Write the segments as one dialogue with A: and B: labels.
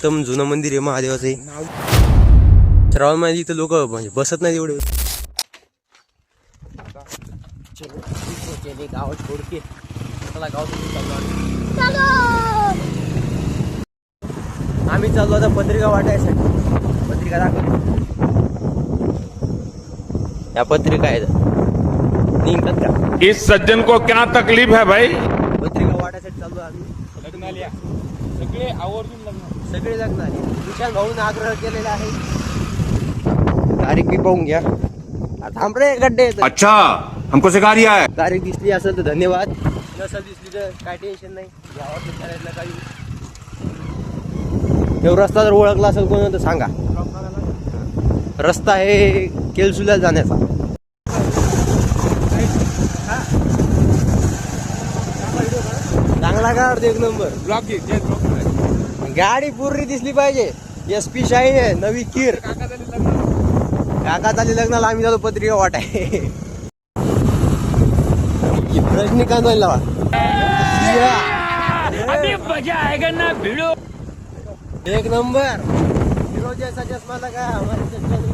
A: एकदम जुनं मंदिर आहे महादेवाचं आहे. श्रावण महिन्यात इथं लोक म्हणजे बसत नाही एवढे. गाव छोडके आम्ही चाललो आता पत्रिका वाटायसाठी. पत्रिका दाखवतो. या पत्रिका आहेत निघतात का?
B: इस सज्जन को क्या तकलीफ है भाई?
A: पत्रिका वाटायसाठी चाललो आम्ही.
C: लग्नाला सगळे आवर्जून
A: सगळे लग्न आले. विशाल भाऊने आग्रह केलेला आहे. तारीख बी पाहून घ्या. थांब रे गड्डे.
B: अच्छा हमको सिखा रिया है.
A: तारीख दिसली असेल तर धन्यवाद. नसेल दिसली तर काय टेन्शन नाही. यावर करायला काही एवढा रस्ता जर ओळखला असेल कोण तर सांगा. रस्ता आहे केलसुला जाण्याचा. चांगला काढतो एक नंबर.
C: ब्लॉग घे.
A: गाडी पूर्ण दिसली पाहिजे. SP शाईन आहे नवी कीर. काका चाली लग्नाला आम्ही झालो पत्रिका वाटाय. रजनीकांत लावा.
C: मजा आएगा ना भिड़ो.
A: एक नंबर हीरो जैसा चश्मा लगा हमारे चश्मा नहीं.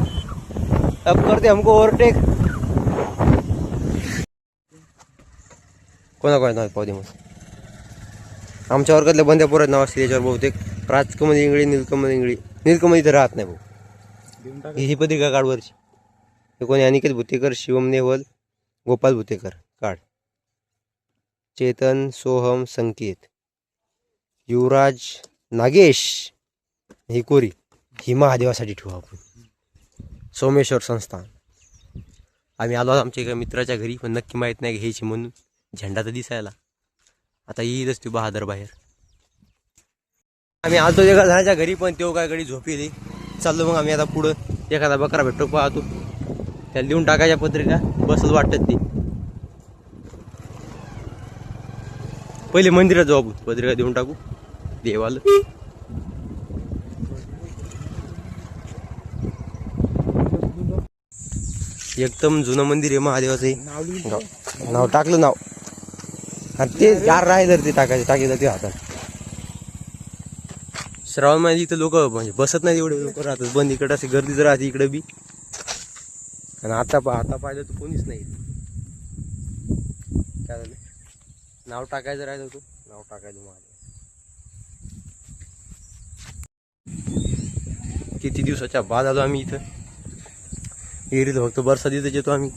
A: अब करते हमको ओवरटेक. कोणा पाहू दे मग. आमच्या वर्गातल्या बंद्या पोरात नाव असते याच्यावर बहुतेक. राजकमल इंगळी, नीलकमल इंगळी. नीलकमल इथं राहत नाही भाऊ. ही पत्रिका काढवरची. हे कोणी अनिकेत भुतेकर, शिवम नेवल, गोपाल भुतेकर काढ. चेतन, सोहम, संकेत, युवराज, नागेश. ही कोरी. ही महादेवासाठी ठेवू आपण. सोमेश्वर संस्थान. आम्ही आलो आमच्या एका मित्राच्या घरी पण नक्की माहीत नाही घ्यायची म्हणून. झेंडा तर दिसायला. आता येईलच तू बहादर बाहेर. आम्ही आलतो एका जणाच्या घरी पण तो काय घडी झोपेली. चाललो मग आम्ही आता पुढं. एखादा बकरा भेटतो पाहतो. त्याला देऊन टाकायच्या पत्रिका. बसल वाटत ती. पहिले मंदिरात जाऊ आपण. पत्रिका देऊन टाकू देवाला. एकदम जुनं मंदिर आहे महादेवाचं आहे. नाव टाकलं नाव. ते गार राहिलं ते टाकायचं ते हातात. श्रावण महिन्यात इथं लोक म्हणजे बसत नाही एवढे लोक राहतात. बंद इकडे असे गर्दीच राहते इकडे बी. आणि आता पाहिलं तर कोणीच नाही. काय झालं नाव टाकायचं राहिलं होतं. नाव टाकायचं महादेव. किती दिवसाच्या बाद आलो आम्ही इथं. एरीत फक्त बरसात इथं येतो आम्ही.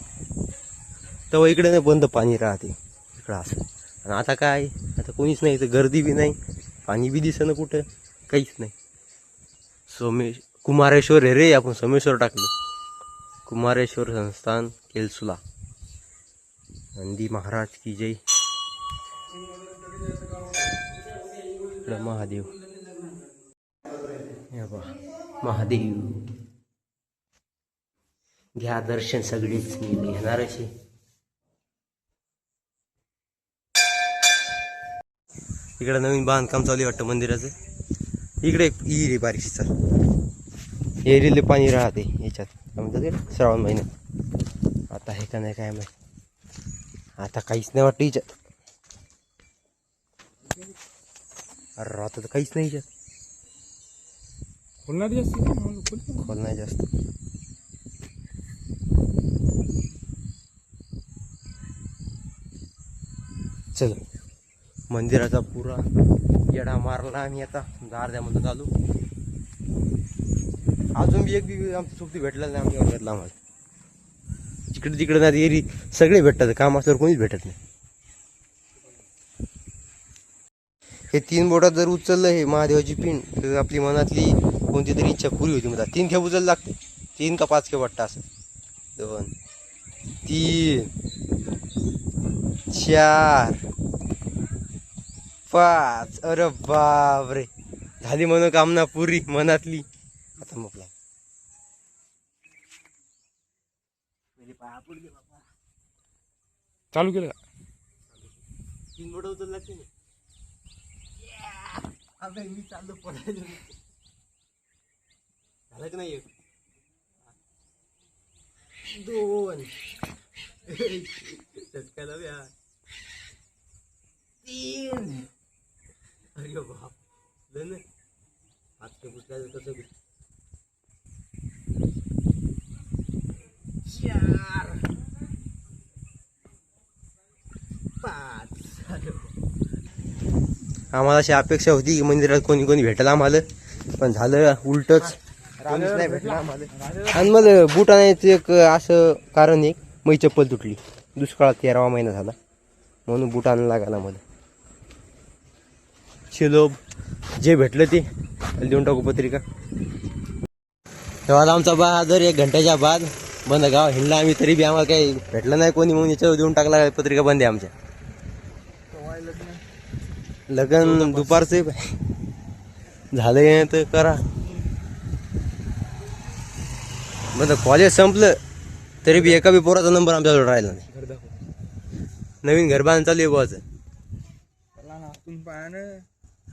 A: तेव्हा इकडे नाही बंद पाणी राहते इकडं असं. आणि आता काय आता कोणीच नाही इथं. गर्दी बी नाही. पाणी बी दिसणं कुठं. काहीच नाही. कुमारेश्वर हे रे. आपण सोमेश्वर टाकलं. कुमारेश्वर संस्थान केलसुला. नंदी महाराज की जय. महादेव महादेव घ्या दर्शन सगळेच. मी घेणार असे. इकडे नवीन बांधकाम चालू वाटतं मंदिराचं. इकडे एक विहीर बारीकशी. चल एरीले पाणी राहते याच्यात. म्हणतात श्रावण महिन्यात. आता आहे का नाही काय माहिती. आता काहीच नाही वाटतं याच्यात. अरे आता तर काहीच नाही याच्यात. खोल नाही जास्त. चल मंदिराचा पुरा येडा मारला आम्ही. आता अर्ध्यामध्ये चालू. अजून बी एक बी आमची सोबती भेटला नाही आमच्या वर्गातला. आम्हाला जिकडे तिकडे नाही एरी सगळे भेटतात. काम असल्यावर कोणीच भेटत नाही. हे 3 बोटात जर उचललं हे महादेवाची पिंड तर आपली मनातली कोणती तरी इच्छा पुरी होती. मला 3 खेप उचल लागते. 3 का 5 खेप वाटतं असं. 2 3 4 5. अरे बापरे झाली मनोकामना पुरी मनातली. आता मग
C: चालू केलं का?
A: 3 बोट उचल लागते. अबे मी चाललो पडायला. झालं की नाही. 2 चटका लाव यार. 3 अरे बाप. आम्हाला अशी अपेक्षा होती की मंदिरात कोणी कोणी भेटेल आम्हाला, पण झालं उलटच, कोणीच नाही भेटलं आम्हाला. आणि मला बूट आणायचं एक असं कारण एक, माझी चप्पल तुटली दुष्काळात 13वा महिना झाला म्हणून बूट आणायला लागला मला. शिलोब जे भेटलं ते देऊन टाकू पत्रिका. तेव्हा आमचा बहादर 1 घंट्याच्या बाद बंद गाव हिंडला आम्ही, तरी बी आम्हाला काही भेटलं नाही कोणी, म्हणून याच्यावर देऊन टाकला पत्रिका बंद आहे आमच्या. लग्न दुपारचं झालंय तर करा. बरं कॉलेज संपलं तरी बी एका बी पोराचा नंबर आमच्याजवळ राहिला नाही. नवीन घर बांधून चालू आहे बुवाचं.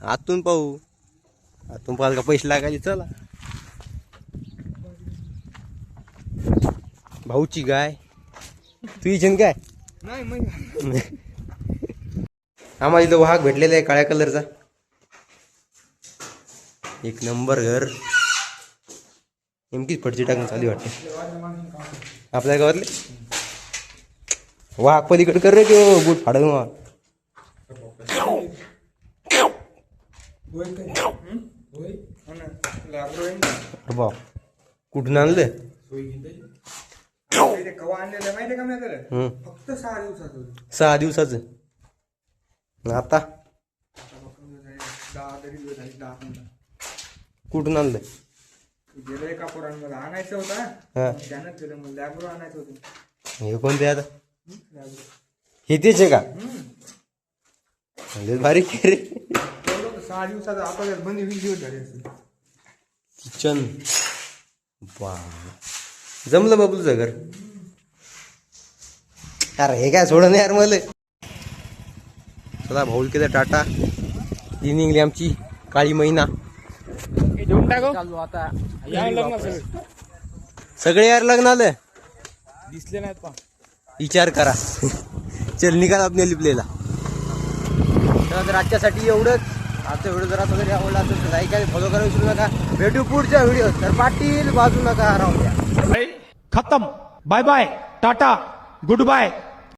A: आतून पाहू, आतून पाहाल का पैसे लागायचे. चला भाऊची गाय तुझी छन काय आम्हाला इथं वाहक भेटलेला आहे काळ्या कलरचा, 1 नंबर घर. नेमकीच फडची टाकून चालू वाटते आपल्या गावातले. वाहक पलीकडे कर रे किंवा बूट फाडून वा. बाप कुठून आणलं?
D: फक्त 6 दिवसाचं.
A: 6 दिवसाचं. आता
D: 10
A: कुठून आणलं?
D: गेलो एका पोरांमध्ये आणायचं होता,
A: हा
D: त्यानं केलं मग लॅब्रो आणायचं होतं.
A: हे कोणते आता? हे तेच आहे का? बारीक आहे रे.
D: 6 दिवसाचं आता बंदी 20 दिवस झाले असेल.
A: किचन वा जमलं बाबू तुझं घर. अरे हे काय सोडं नाही यार मला. चला भाऊल केलं टाटा. ती निघली आमची काळी महिना.
C: देऊन टाको चालू आता. या लग्न
A: सगळे यार लग्न आलं
C: दिसले नाहीत पा.
A: विचार करा. चल निघाल आपल्या लिपलेला. तर आजच्यासाठी एवढंच. आजचा व्हिडिओ जर आता जरी आवडला असेल तर लाईक आणि फॉलो करायला विसरू नका. भेटू पुढच्या व्हिडिओ. तर पाटील बाजू नका राहू द्या.
E: खत्म. Bye bye tata good bye.